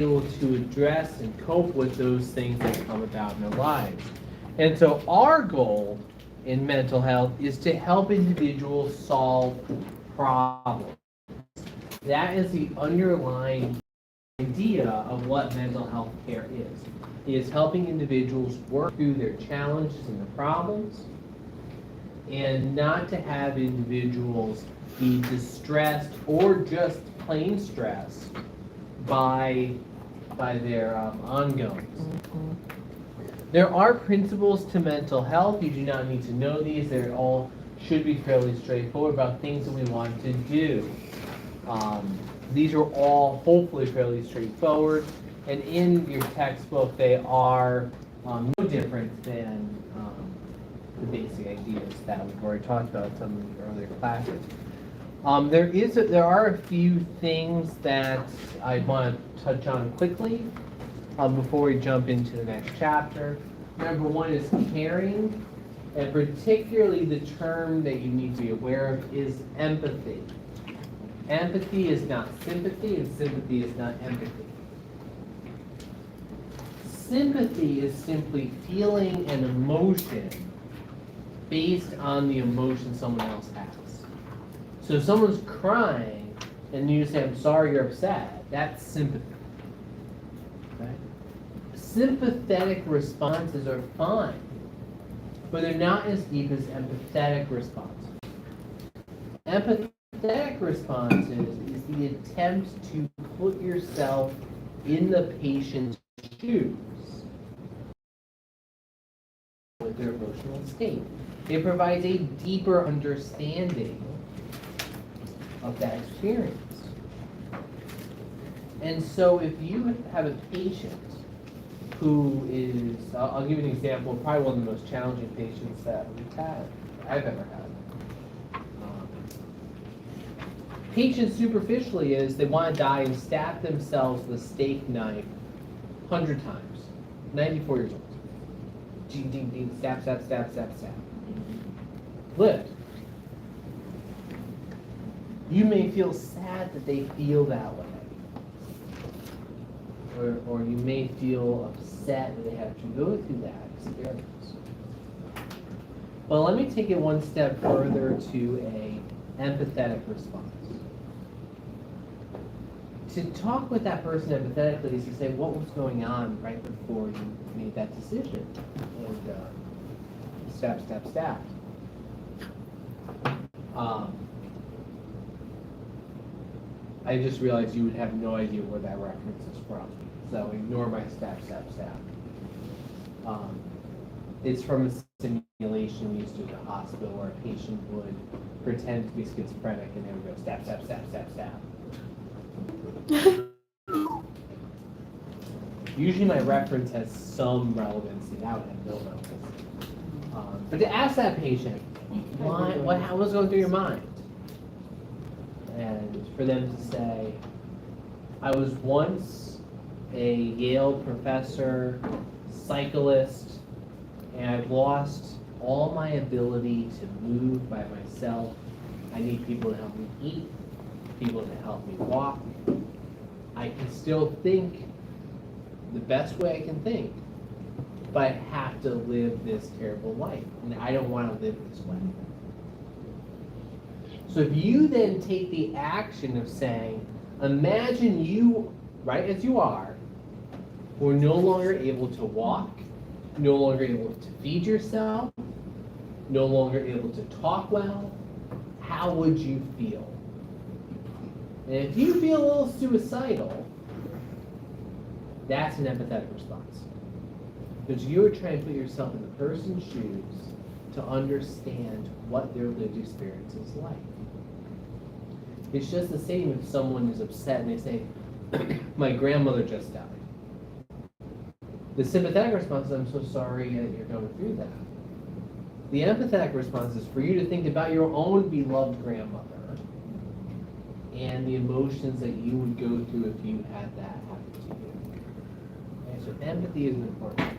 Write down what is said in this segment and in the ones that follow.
able to address and cope with those things that come about in their lives. And so our goal in mental health is to help individuals solve problems. That is the underlying idea of what mental health care is. It is helping individuals work through their challenges and their problems, and not to have individuals be distressed or just plain stressed by their ongoings. There are principles to mental health. You do not need to know these. They all should be fairly straightforward about things that we want to do. These are all hopefully fairly straightforward, and in your textbook they are no different than the basic ideas that we've already talked about in some of the earlier classes. There are a few things that I want to touch on quickly before we jump into the next chapter. Number one is caring, and particularly the term that you need to be aware of is empathy. Empathy is not sympathy, and sympathy is not empathy. Sympathy is simply feeling an emotion based on the emotion someone else has. So if someone's crying and you say, I'm sorry you're upset, that's sympathy. Okay? Sympathetic responses are fine, but they're not as deep as empathetic responses. Empathetic responses is the attempt to put yourself in the patient's shoes with their emotional state. It provides a deeper understanding of that experience. And so if you have a patient who is, I'll give you an example, probably one of the most challenging patients that I've ever had. Patient superficially is they want to die and stab themselves with a steak knife 100 times. 94 years old. Ding, ding, ding, stab, stab, stab, stab, stab. Lived. You may feel sad that they feel that way. Or you may feel upset that they have to go through that experience. Well, let me take it one step further to a empathetic response. To talk with that person empathetically is to say what was going on right before you made that decision. And stab, stab, stab. I just realized you would have no idea where that reference is from. So ignore my stab, stab, stab. It's from a simulation we used to do at the hospital where a patient would pretend to be schizophrenic and they would go stab, stab, stab, stab, stab. Usually my reference has some relevancy. That would have no relevance. But to ask that patient, what was going through your mind? And for them to say, I was once a Yale professor, cyclist, and I've lost all my ability to move by myself. I need people to help me eat, people to help me walk. I can still think the best way I can think, but I have to live this terrible life, and I don't want to live this way. So if you then take the action of saying, imagine you, right as you are, were no longer able to walk, no longer able to feed yourself, no longer able to talk well, how would you feel? And if you feel a little suicidal, that's an empathetic response. Because you're trying to put yourself in the person's shoes to understand what their lived experience is like. It's just the same if someone is upset and they say, my grandmother just died. The sympathetic response is, I'm so sorry that you're going through that. The empathetic response is for you to think about your own beloved grandmother and the emotions that you would go through if you had that happen to you. Okay, so empathy is an important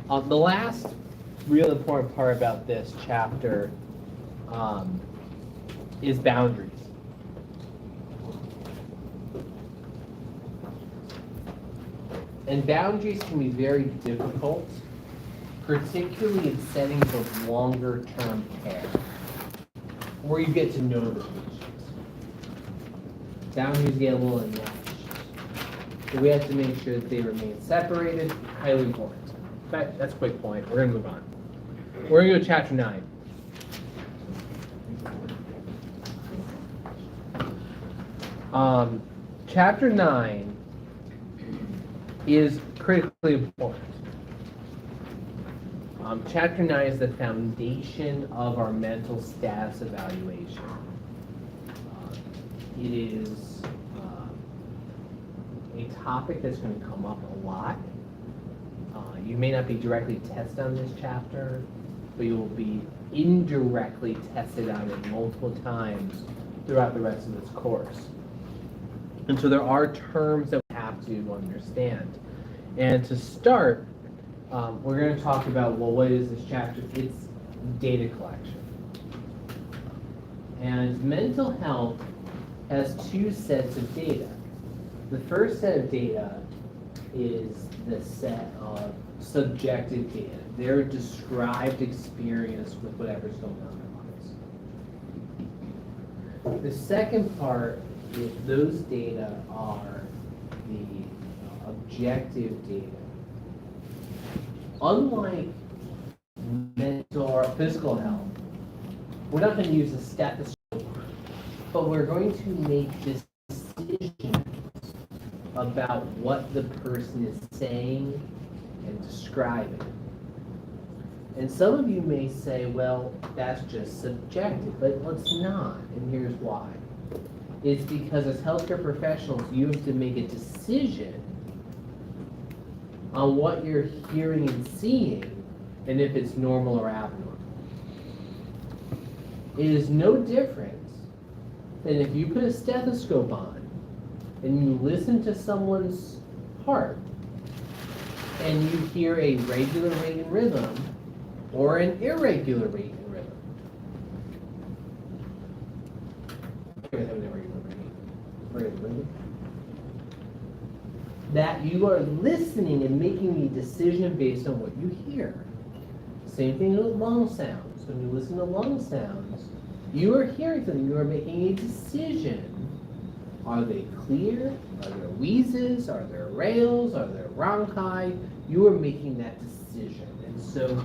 response. The last real important part about this chapter is boundaries. And boundaries can be very difficult, particularly in settings of longer term care, where you get to know the patients. Boundaries get a little enmeshed. So we have to make sure that they remain separated, highly important. In fact, that's a quick point. We're gonna move on. We're gonna go to chapter 9. Chapter 9 is critically important. Chapter 9 is the foundation of our mental status evaluation. It is a topic that's going to come up a lot. You may not be directly tested on this chapter, but you will be indirectly tested on it multiple times throughout the rest of this course. And so there are terms that we have to understand. And to start, we're going to talk about, well, what is this chapter? It's data collection. And mental health has two sets of data. The first set of data is the set of subjective data, their described experience with whatever's going on in their lives. The second part is those data are the objective data. Unlike mental or physical health, we're not going to use a stethoscope, but we're going to make decisions about what the person is saying and describing. And some of you may say, well, that's just subjective, but it's not, and here's why. It's because as healthcare professionals, you have to make a decision on what you're hearing and seeing, and if it's normal or abnormal. It is no different than if you put a stethoscope on and you listen to someone's heart and you hear a regular rate and rhythm or an irregular rate and rhythm. That you are listening and making a decision based on what you hear. Same thing with lung sounds. When you listen to lung sounds, you are hearing something, you are making a decision. Are they clear? Are there wheezes? Are there rails? Are there bronchi? You are making that decision. And so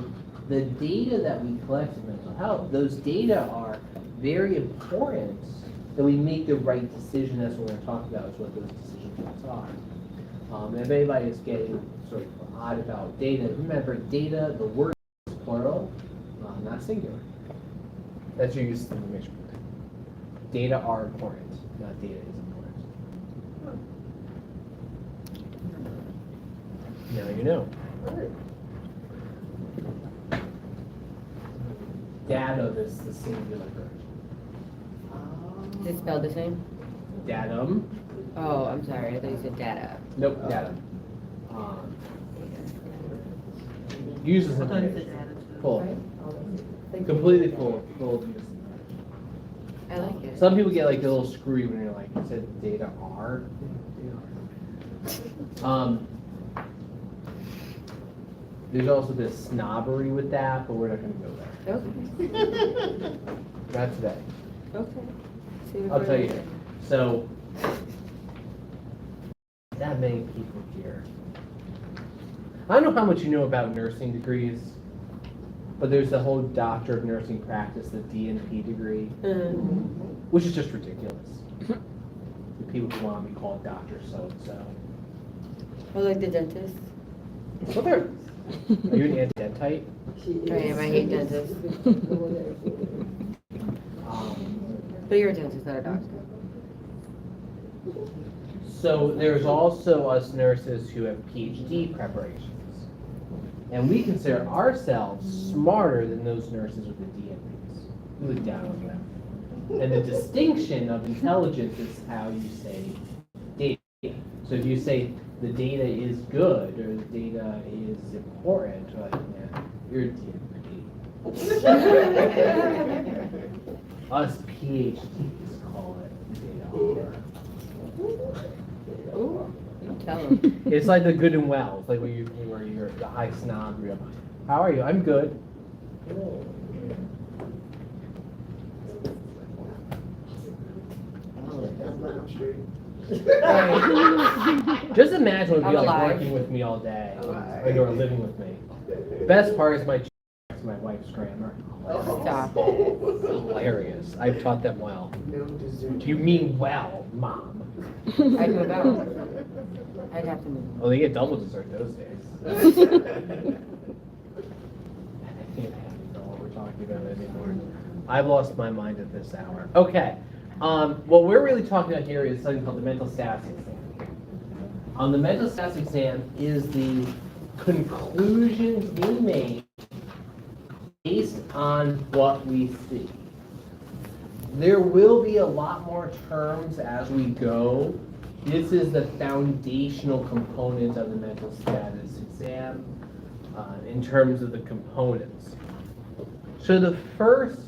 the data that we collect in mental health, those data are very important that we make the right decision. That's what we're going to talk about, is what those decision points are. If anybody is getting sort of odd about data, remember data, the word is plural, not singular. That's your use of information. Data are important, not data is important. Now you know. Data is the singular version. Is it spelled the same? Datum. Oh, I'm sorry. I thought you said data. Nope, data. Uses information. Full. Completely full of use. I like it. Some people get like a little screwy when you're like, you said data are. There's also this snobbery with that, but we're not going to go there. Okay. Not today. Okay. I'll tell you. So, that many people here. I don't know how much you know about nursing degrees, but there's the whole Doctor of Nursing Practice, the DNP degree, which is just ridiculous. The people who want to be called Doctor so-and-so. Or like the dentist. Well, there. Are you an anti-dentite? I am. I hate dentists. But you're a dentist, not a doctor. So there's also us nurses who have PhD preparations. And we consider ourselves smarter than those nurses with the DNPs. We look down on them. And the distinction of intelligence is how you say data. So if you say the data is good or the data is important, like, yeah, you're a DNP. Us PhDs call it data. Tell him. It's like the good and well. It's like where you're the high snob. You're, how are you? I'm good. Just imagine what it'd be I'm like alive. working with me all day, or living with me. Best part is my wife's grammar. Stop. Hilarious. I've taught them well. Do you mean well, Mom? I'd move out. I'd have to move. Oh, they get double dessert those days. I can't know what we're talking about anymore. I've lost my mind at this hour. Okay. What we're really talking about here is something called the mental status exam. The mental status exam is the conclusions being made based on what we see. There will be a lot more terms as we go. This is the foundational component of the mental status exam in terms of the components. So the first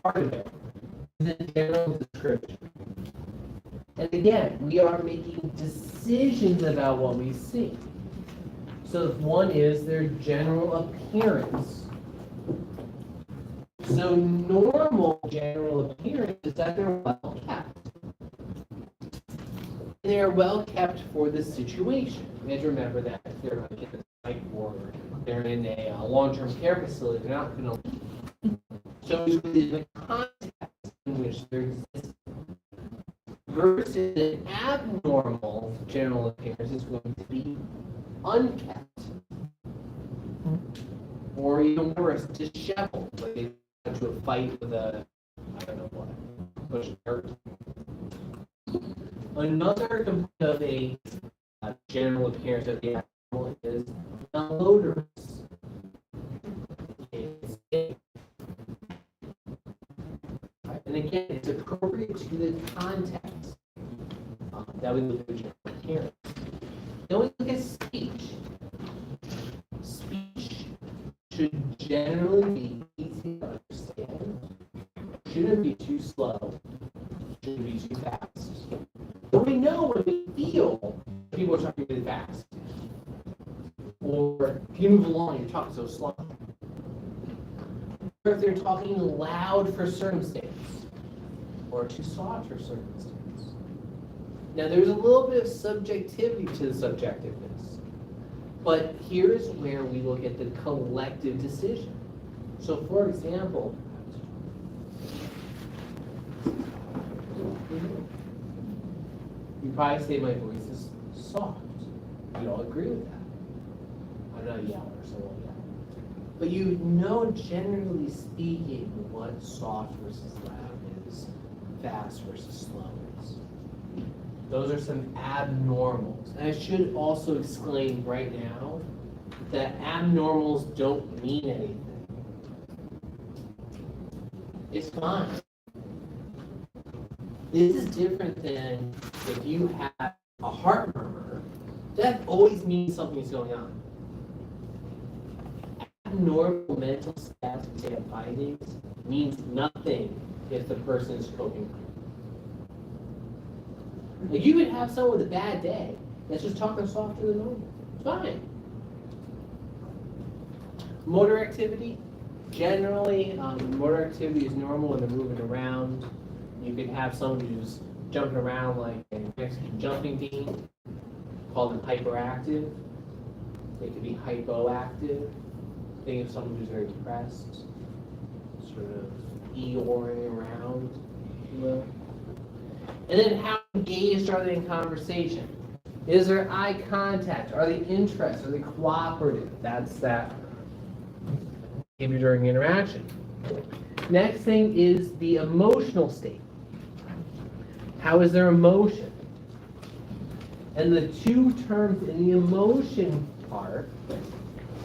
part of it is a general description. And again, we are making decisions about what we see. So one is their general appearance. So normal general appearance is that they're well kept. And they're well kept for the situation. You have to remember that if they're in a psych ward, they're in a long-term care facility, they're not going to. So it's the context in which they're existing. Versus an abnormal general appearance is going to be unkept. Or even worse, disheveled. Like they got into a fight with a, I don't know what, push dirt. Another component of a general appearance of the animal is malodorous. And again, it's appropriate to the context that we look at general appearance. Then we look at speech. Speech should generally be easy to understand. Shouldn't be too slow. Shouldn't be too fast. But we know when we feel people are talking really fast. Or if you move along, you're talking so slow. Or if they're talking loud for circumstance. Or too soft for circumstance. Now there's a little bit of subjectivity to the subjectiveness. But here's where we look at the collective decision. So for example, you probably say my voice is soft. We all agree with that. I'm not a yeller, so I won't yell. But you know, generally speaking, what soft versus loud is, fast versus slow is. Those are some abnormals. And I should also explain right now that abnormals don't mean anything. It's fine. This is different than if you have a heart murmur. That always means something's going on. Abnormal mental status exam findings means nothing if the person is coping. Like you could have someone with a bad day that's just talking softer than normal. It's fine. Motor activity. Generally, motor activity is normal when they're moving around. You could have someone who's jumping around like a Mexican jumping bean, call them hyperactive. They could be hypoactive. Think of someone who's very depressed, sort of Eeyoring around, if you will. And then how engaged are they in conversation? Is there eye contact? Are they interested? Are they cooperative? That's that behavior during interaction. Next thing is the emotional state. How is their emotion? And the two terms in the emotion part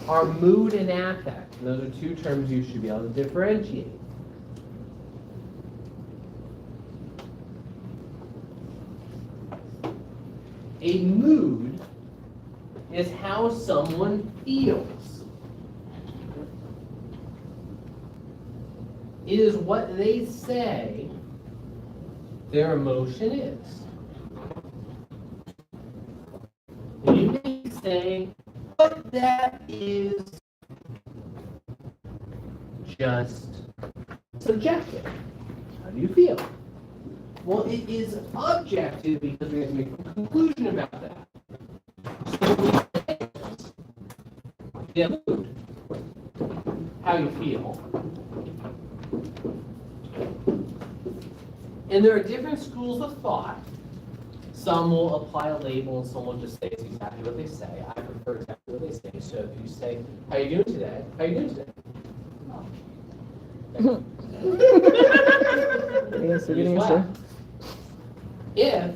are mood and affect. And those are two terms you should be able to differentiate. A mood is how someone feels. It is what they say their emotion is. saying, but that is just subjective. How do you feel? Well, it is objective because we have to make a conclusion about that. So we say, yeah, mood, how you feel. And there are different schools of thought. Some will apply a label and some will just say it's exactly what they say. I prefer exactly what they say. So if you say, how you doing today? How you doing today? Here's why. If,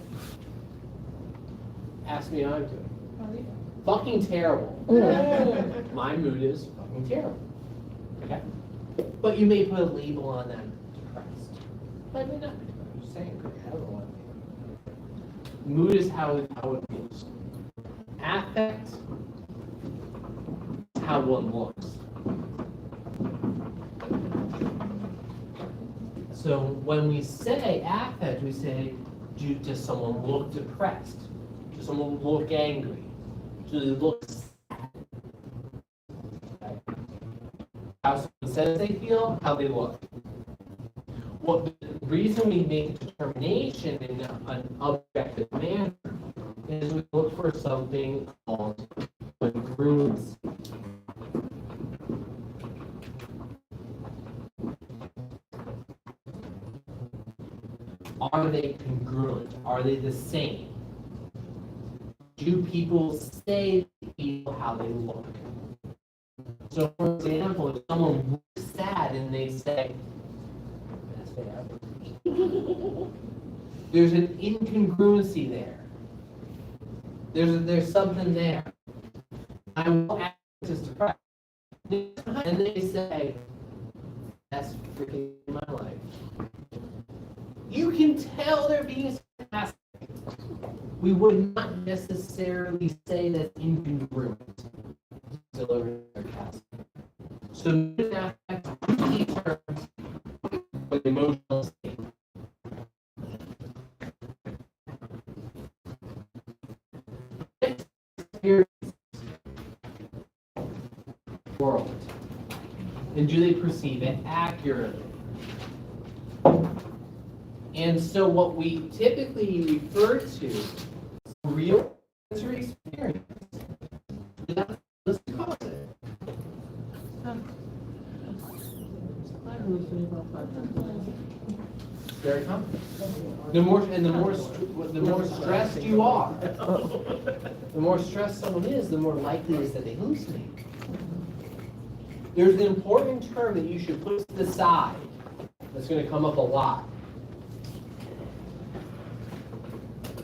ask me how I'm doing. Fucking terrible. My mood is fucking terrible. Okay? But you may put a label on them, depressed. But I may not be depressed. I'm just saying, I don't know what mood is how it feels. Affect is how one looks. So when we say affect, we say, does someone look depressed? Does someone look angry? Do they look sad? Okay. How someone says they feel, how they look. Well, the reason we make a determination in an objective manner is we look for something called congruency. Are they congruent? Are they the same? Do people say they feel how they look? So, for example, if someone looks sad and they say, that's bad. There's an incongruency there. There's something there. I will act as depressed. And they say, that's freaking my life. You can tell they're being sarcastic. We would not necessarily say that's incongruent. Still sarcastic. So mood and affect key terms for the emotional state. World. And do they perceive it accurately? And so what we typically refer to is real sensory experience. Let's call it. Very confident. The more stressed you are, the more stressed someone is, the more likely it is that they hallucinate. There's an important term that you should put to the side that's going to come up a lot.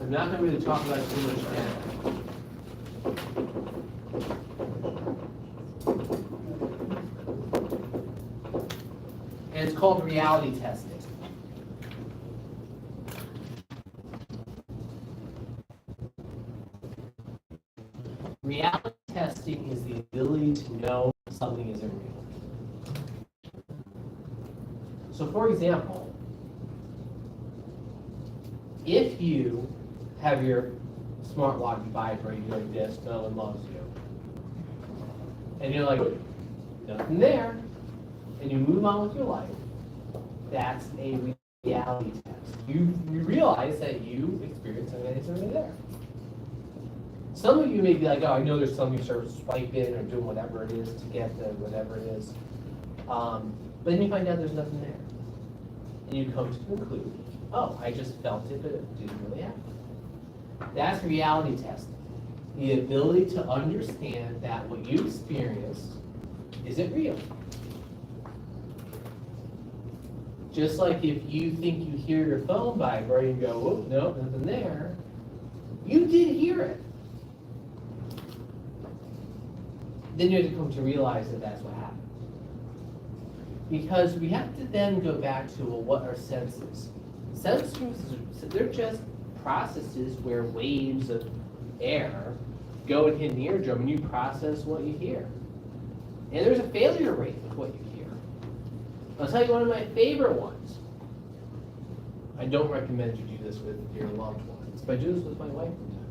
I'm not going to really talk about it too much now. And it's called reality testing. Reality testing is the ability to know something isn't real. So for example, if you have your smartwatch vibrating like this, no one loves you. And you're like, nothing there. And you move on with your life. That's a reality test. You realize that you experienced something that isn't really there. Some of you may be like, oh, I know there's something you start swiping or doing whatever it is to get the whatever it is. But then you find out there's nothing there. And you come to conclude, oh, I just felt it, but it didn't really happen. That's reality testing. The ability to understand that what you experienced isn't real. Just like if you think you hear your phone vibrate and go, oh, no, nothing there, you did hear it. Then you have to come to realize that that's what happened. Because we have to then go back to, well, what are senses? Senses, they're just processes where waves of air go and hit an eardrum and you process what you hear. And there's a failure rate with what you hear. I'll tell you one of my favorite ones. I don't recommend you do this with your loved ones, but I do this with my wife from time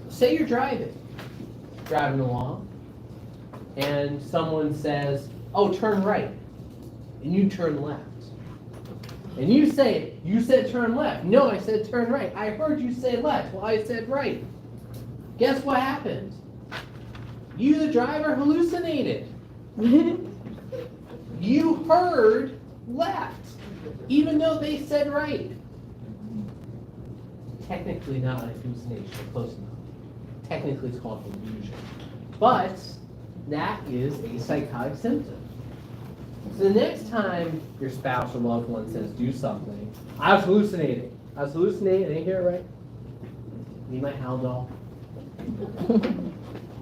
Say you're driving along, and someone says, "Oh, turn right," and you turn left. And you say, "You said turn left." "No, I said turn right." "I heard you say left." "Well, I said right." Guess what happened? You, the driver, hallucinated. You heard left, even though they said right. Technically not a hallucination, close enough. Technically it's called illusion. But that is a psychotic symptom. So the next time your spouse or loved one says do something, I was hallucinating. I didn't hear it right. Need my Haldol.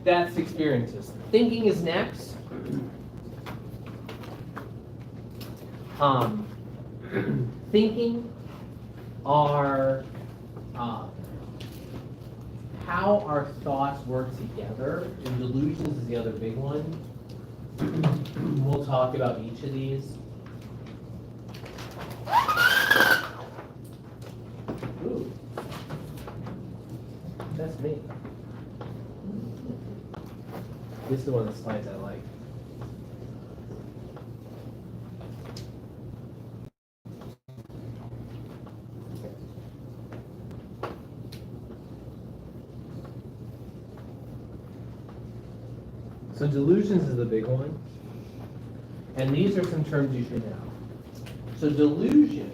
That's experiences. Thinking is next. Thinking are how our thoughts work together, and delusions is the other big one. We'll talk about each of these. Ooh, that's me. This is one of the slides I like. So delusions is the big one. And these are some terms you should know. So delusions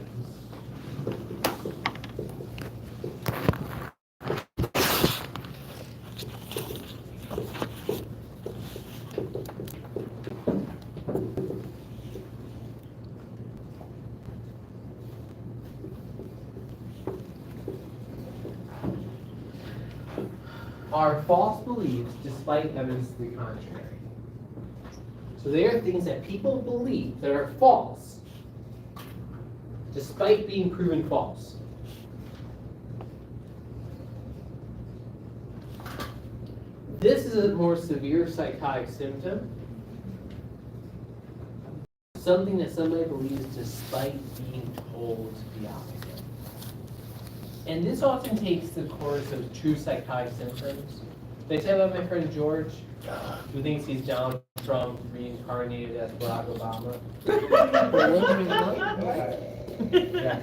are false beliefs despite evidence to the contrary. So they are things that people believe that are false despite being proven false. This is a more severe psychotic symptom. Something that somebody believes despite being told the opposite. And this often takes the course of true psychotic symptoms. Did I tell you about my friend George, who thinks he's Donald Trump reincarnated as Barack Obama? Yeah.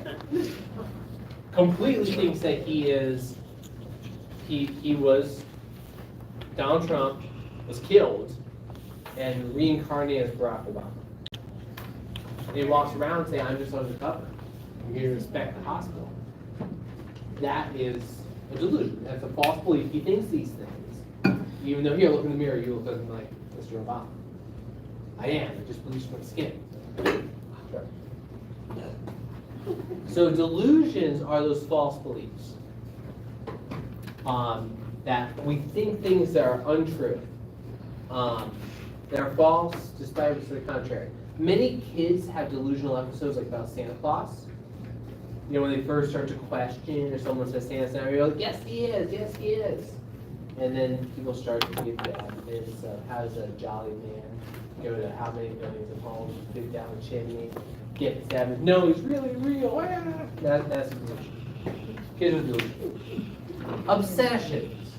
Completely thinks that he was Donald Trump, was killed, and reincarnated as Barack Obama. And he walks around saying, "I'm just undercover. I'm here to inspect the hospital." That is a delusion. That's a false belief. He thinks these things. Even though here, look in the mirror, you look nothing like Mr. Obama. I am. It just bleached my skin. So delusions are those false beliefs. That we think things that are untrue. That are false despite evidence to the contrary. Many kids have delusional episodes like about Santa Claus. You know, when they first start to question or someone says Santa's not real, like, yes he is. And then people start to get that. It's how does a jolly man go to how many millions of homes, dig down a chimney, get stabbed? No, he's really real. That's a delusion. Kids are delusion. Obsessions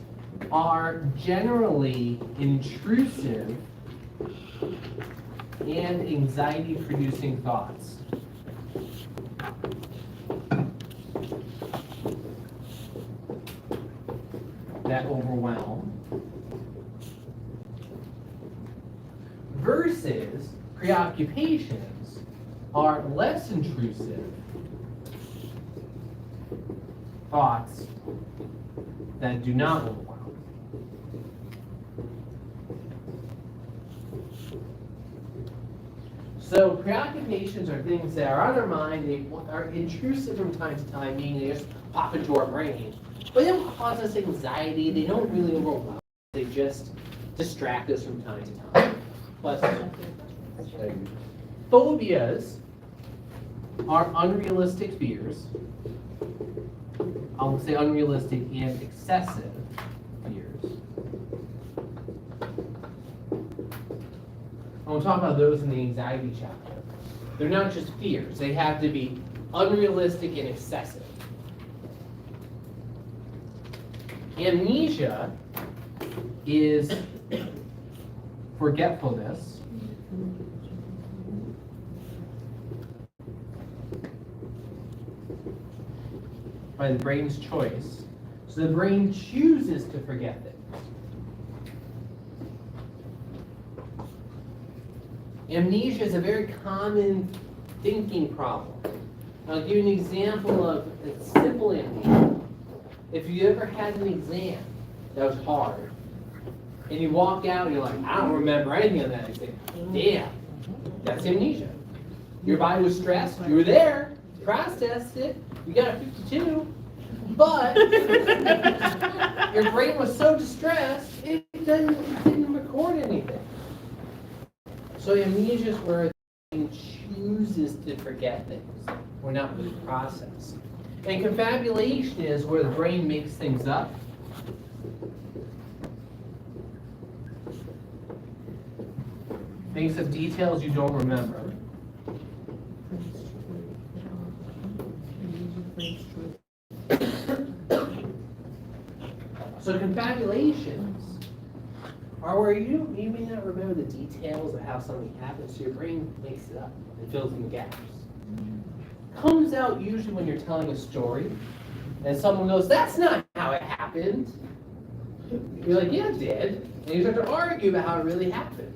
are generally intrusive and anxiety-producing thoughts. That overwhelm. Versus preoccupations are less intrusive thoughts that do not overwhelm. So preoccupations are things that are on our mind, they are intrusive from time to time, meaning they just pop into our brain. But they don't cause us anxiety, they don't really overwhelm us, they just distract us from time to time. Phobias are unrealistic fears. I'll say unrealistic and excessive fears. I want to talk about those in the anxiety chapter. They're not just fears, they have to be unrealistic and excessive. Amnesia is forgetfulness by the brain's choice. So the brain chooses to forget things. Amnesia is a very common thinking problem. I'll give you an example of a simple amnesia. If you ever had an exam that was hard, and you walk out and you're like, I don't remember anything on that exam. Damn, that's amnesia. Your body was stressed, you were there, processed it, you got a 52, but your brain was so distressed, it didn't record anything. So amnesia is where the brain chooses to forget things, or not really process. And confabulation is where the brain makes things up. Thinks of details you don't remember. So confabulations are where you may not remember the details of how something happens, so your brain makes it up and fills in the gaps. Comes out usually when you're telling a story, and someone goes, that's not how it happened. You're like, yeah, it did. And you start to argue about how it really happened.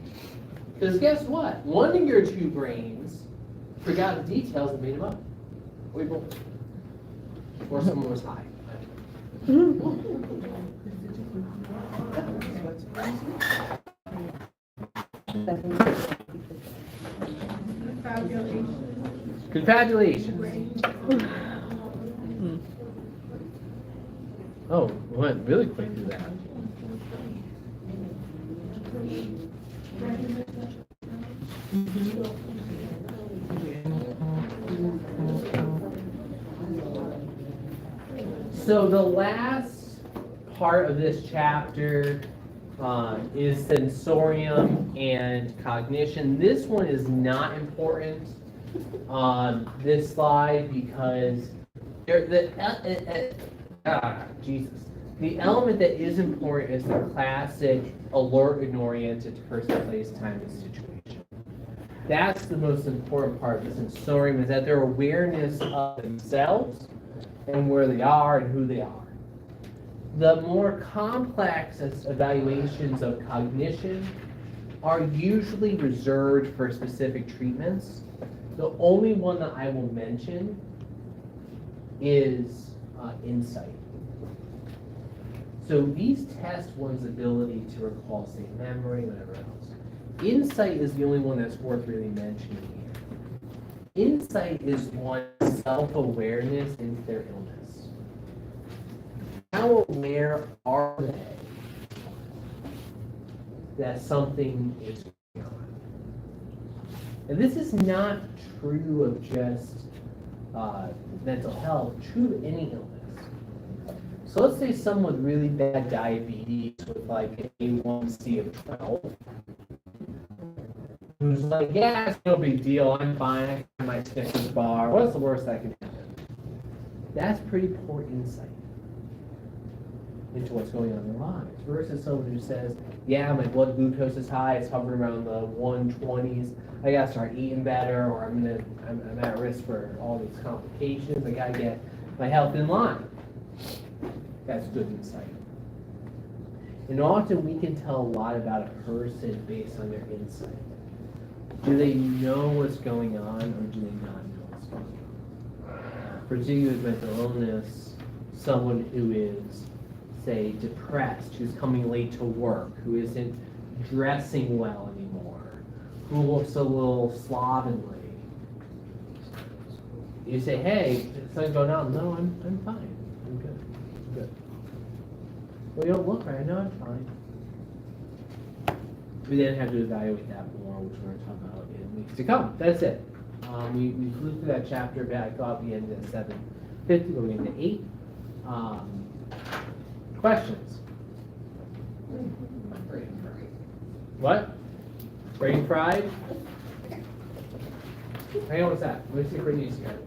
Because guess what? One of your two brains forgot the details and made them up. We both. Or someone was high. Confabulation. Oh, we went really quick through that. So the last part of this chapter is sensorium and cognition. This one is not important on this slide because the element that is important is the classic alert and oriented person, place, time, and situation. That's the most important part of the sensorium, is that their awareness of themselves and where they are and who they are. The more complex evaluations of cognition are usually reserved for specific treatments. The only one that I will mention is insight. So these test one's ability to recall, say, memory, whatever else. Insight is the only one that's worth really mentioning here. Insight is one's self-awareness into their illness. How aware are they that something is going on? And this is not true of just mental health, true of any illness. So let's say someone with really bad diabetes with like an A1C of 12, who's like, yeah, it's no big deal, I'm fine, I have my Snickers bar, what's the worst that can happen? That's pretty poor insight into what's going on in their lives, versus someone who says, yeah, my blood glucose is high, it's hovering around the 120s, I gotta start eating better, or I'm at risk for all these complications, I gotta get my health in line. That's good insight. And often we can tell a lot about a person based on their insight. Do they know what's going on, or do they not know what's going on? Particularly with mental illness, someone who is, say, depressed, who's coming late to work, who isn't dressing well anymore, who looks a little slovenly. You say, hey, is something going on? No, I'm fine. I'm good. I'm good. Well, you don't look right. No, I'm fine. We then have to evaluate that more, which we're going to talk about in weeks to come. That's it. We flew through that chapter, but I thought we ended at 7:50, going into 8. Questions? What? Brain fried? Hang on, what's that? Let me see if Brittany's here.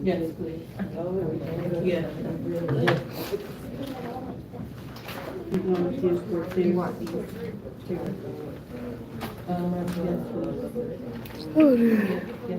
Yes, please. Yes. You want to use for You two? want these? Yes, please. Yes,